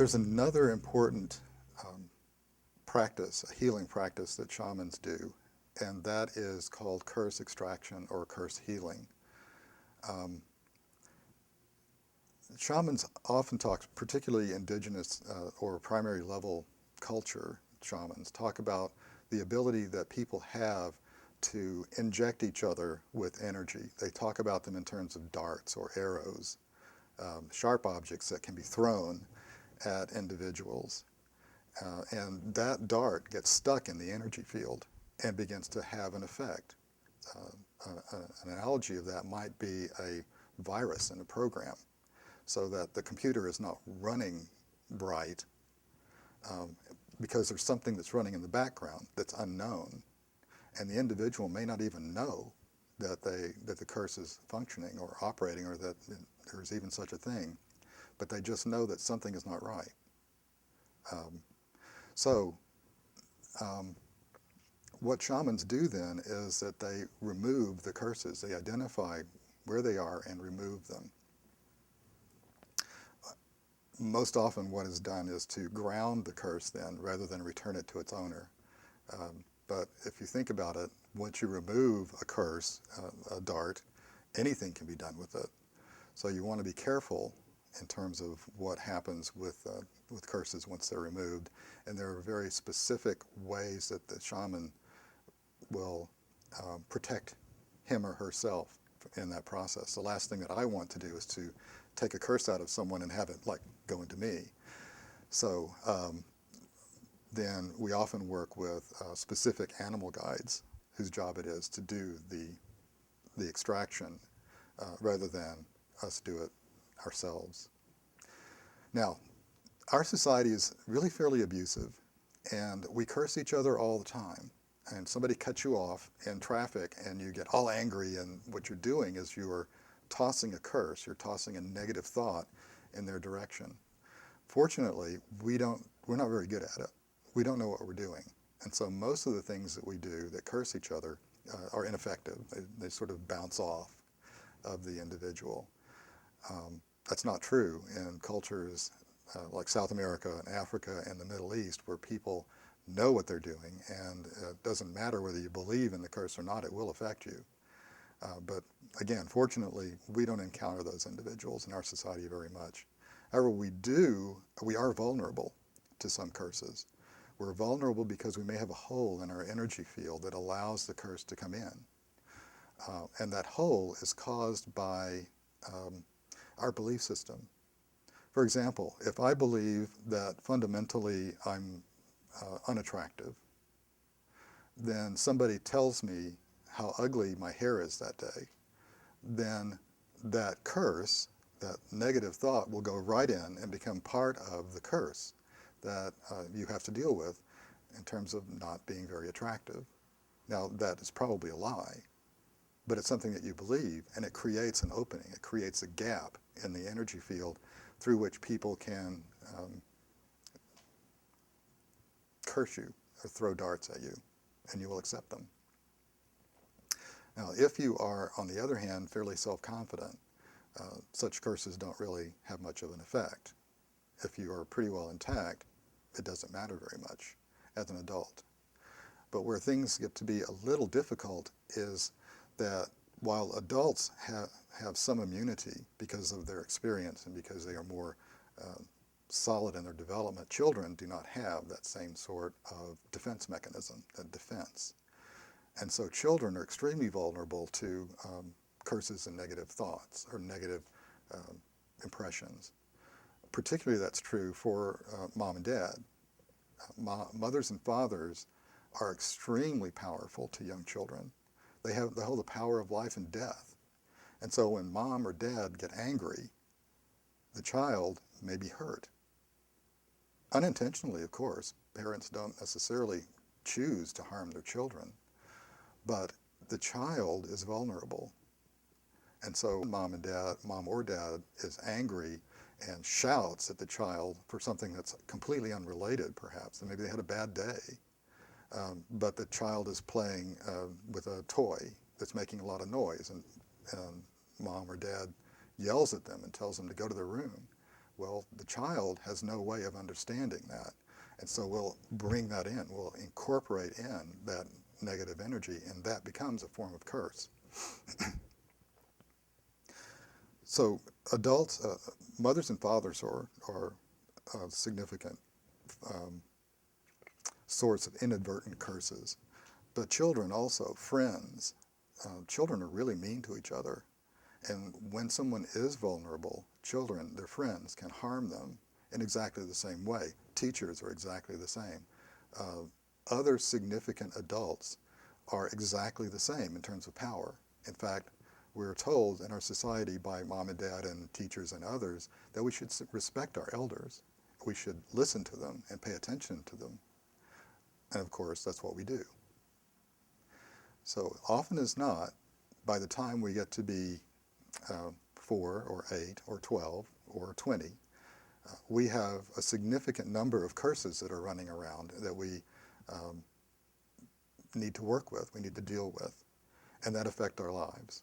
There's another important practice, a healing practice that shamans do, and that is called curse extraction or curse healing. Um, Shamans often talk, particularly indigenous or primary level culture shamans, talk about the ability that people have to inject each other with energy. They talk about them in terms of darts or arrows, sharp objects that can be thrown at individuals. And that dart gets stuck in the energy field and begins to have an effect. An analogy of that might be a virus in a program, so that the computer is not running right because there's something that's running in the background that's unknown, and the individual may not even know that the curse is functioning or operating, or that there's even such a thing, but they just know that something is not right. So what shamans do then is that they remove the curses. They identify where they are and remove them. Most often what is done is to ground the curse then, rather than return it to its owner. But if you think about it, once you remove a curse, a dart, anything can be done with it. So you want to be careful in terms of what happens with curses once they're removed. And there are very specific ways that the shaman will protect him or herself in that process. The last thing that I want to do is to take a curse out of someone and have it like go into me. So then we often work with specific animal guides whose job it is to do the extraction rather than us do it ourselves. Now, our society is really fairly abusive, and we curse each other all the time. And somebody cuts you off in traffic and you get all angry, and what you're doing is you're tossing a curse, you're tossing a negative thought in their direction. Fortunately, we're not very good at it. We don't know what we're doing. And so most of the things that we do that curse each other are ineffective. They sort of bounce off of the individual. That's not true in cultures like South America and Africa and the Middle East, where people know what they're doing, and it doesn't matter whether you believe in the curse or not, it will affect you. But again, fortunately, we don't encounter those individuals in our society very much. However, we are vulnerable to some curses. We're vulnerable because we may have a hole in our energy field that allows the curse to come in. And that hole is caused by our belief system. For example, if I believe that fundamentally I'm unattractive, then somebody tells me how ugly my hair is that day, then that curse, that negative thought, will go right in and become part of the curse that you have to deal with in terms of not being very attractive. Now, that is probably a lie, but it's something that you believe, and it creates an opening. It creates a gap in the energy field through which people can curse you or throw darts at you, and you will accept them. Now, if you are, on the other hand, fairly self-confident, such curses don't really have much of an effect. If you are pretty well intact, it doesn't matter very much as an adult. But where things get to be a little difficult is that while adults have some immunity because of their experience and because they are more solid in their development, children do not have that same sort of defense mechanism, that defense. And so children are extremely vulnerable to curses and negative thoughts or negative impressions. Particularly that's true for mom and dad. Mothers and fathers are extremely powerful to young children. They hold the power of life and death. And so when mom or dad get angry, the child may be hurt. Unintentionally, of course. Parents don't necessarily choose to harm their children, but the child is vulnerable. And so mom or dad is angry and shouts at the child for something that's completely unrelated, perhaps. And maybe they had a bad day, but the child is playing with a toy that's making a lot of noise, and mom or dad yells at them and tells them to go to their room. Well, the child has no way of understanding that. And so we'll bring that in, we'll incorporate in that negative energy, and that becomes a form of curse. So adults, mothers and fathers are a significant source of inadvertent curses. But children also, friends, children are really mean to each other. And when someone is vulnerable, children, their friends, can harm them in exactly the same way. Teachers are exactly the same. Other significant adults are exactly the same in terms of power. In fact, we're told in our society by mom and dad and teachers and others that we should respect our elders. We should listen to them and pay attention to them. And of course, that's what we do. So often as not, by the time we get to be 4 or 8 or 12 or 20, we have a significant number of curses that are running around that we need to work with, we need to deal with, and that affect our lives.